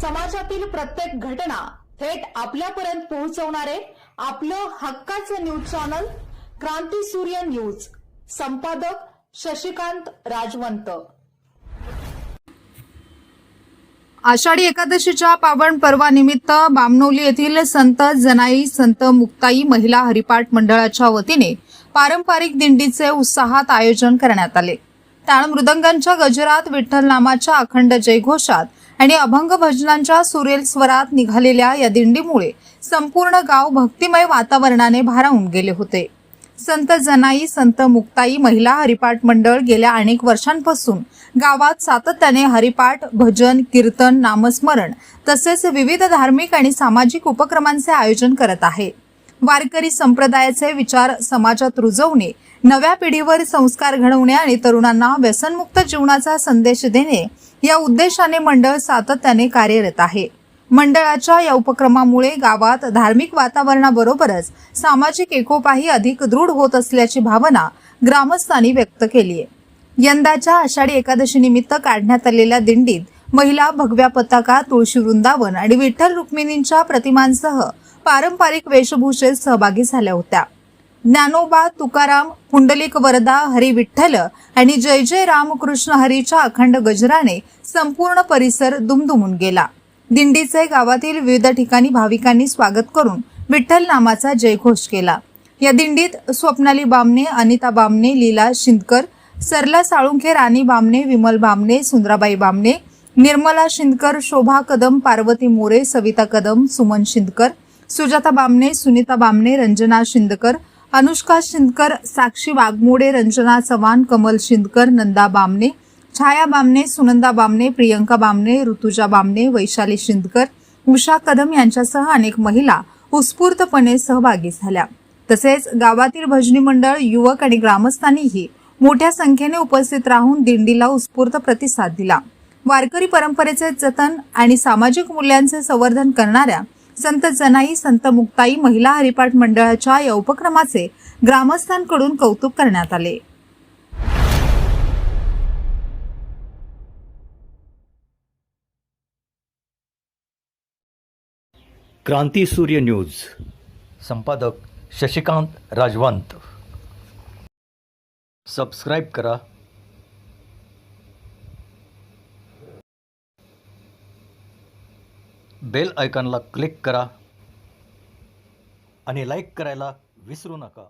समाजातील प्रत्येक घटना थेट आपल्यापर्यंत पोहोचवणारे आपलं हक्काचं न्यूज चॅनल क्रांती सूर्य न्यूज। संपादक शशिकांत राजवंत। आषाढी एकादशीच्या पावन पर्वानिमित्त बामणोली येथील संत जनाई संत मुक्ताई महिला हरिपाठ मंडळाच्या वतीने पारंपरिक दिंडीचे उत्साहात आयोजन करण्यात आले। टाळ मृदंगांच्या गजरात, विठ्ठल नामाच्या अखंड जयघोषात आणि अभंग भजनांच्या सुरेल स्वरात निघालेल्या या दिंडीमुळे संपूर्ण गाव भक्तिमय वातावरणाने भारावून गेले होते। संत जनाई संत मुक्ताई महिला हरिपाठ मंडळ गेल्या अनेक वर्षांपासून गावात सातत्याने हरिपाठ, भजन, कीर्तन, नामस्मरण तसेच विविध धार्मिक आणि सामाजिक उपक्रमांचे आयोजन करत आहे। वारकरी संप्रदायाचे विचार समाजात रुजवणे, नव्या पिढीवर संस्कार घडवणे आणि तरुणांना व्यसनमुक्त जीवनाचा संदेश देणे या उद्देशाने मंडळ सातत्याने कार्यरत आहे। मंडळाच्या या उपक्रमामुळे गावात धार्मिक वातावरणाबरोबरच सामाजिक एकोपाही अधिक दृढ होत असल्याची भावना ग्रामस्थांनी व्यक्त केली आहे। यंदाच्या आषाढी एकादशी निमित्त काढण्यात आलेल्या दिंडीत महिला भगव्या पताका, तुळशी वृंदावन आणि विठ्ठल रुक्मिणींच्या प्रतिमांसह पारंपरिक वेशभूषेत सहभागी झाल्या होत्या। ज्ञानोबा, तुकाराम, पुंडलिक वरदा, हरी विठ्ठल आणि जय जय रामकृष्ण हरीच्या अखंड गजराने संपूर्ण परिसर दुमदुमून गेला। दिंडीचे गावातील विविध ठिकाणी भाविकांनी स्वागत करून विठ्ठल नामाचा जयघोष केला। या दिंडीत स्वप्नाली बामणे, अनिता बामणे, लीला शिंदकर, सरला साळुंखे, राणी बामणे, विमल बामणे, सुंदराबाई बामणे, निर्मला शिंदकर, शोभा कदम, पार्वती मोरे, सविता कदम, सुमन शिंदकर, सुजाता बामणे, सुनीता बामणे, रंजना शिंदकर, अनुष्का शिंदकर, साक्षी वाघमोडे, रंजना चव्हाण, कमल शिंदकर, नंदा बामणे, छाया बामणे, सुनंदा बामणे, प्रियंका बामणे, ऋतुजा बामणे, वैशाली शिंदकर, उषा कदम यांच्यासह अनेक महिला उत्स्फूर्तपणे सहभागी झाल्या। तसेच गावातील भजनी मंडळ, युवक आणि ग्रामस्थांनीही मोठ्या संख्येने उपस्थित राहून दिंडीला उत्स्फूर्त प्रतिसाद दिला। वारकरी परंपरेचे जतन आणि सामाजिक मूल्यांचे संवर्धन करणाऱ्या संत जनाई संत मुक्ताई महिला हरिपाठ मंडळाच्या या उपक्रमाचे ग्रामस्थांकडून कौतुक करण्यात आले। क्रांती सूर्य न्यूज। संपादक शशिकांत राजवंत। सबस्क्राइब करा, बेल आयकॉनला क्लिक करा आणि लाईक करायला विसरू नका।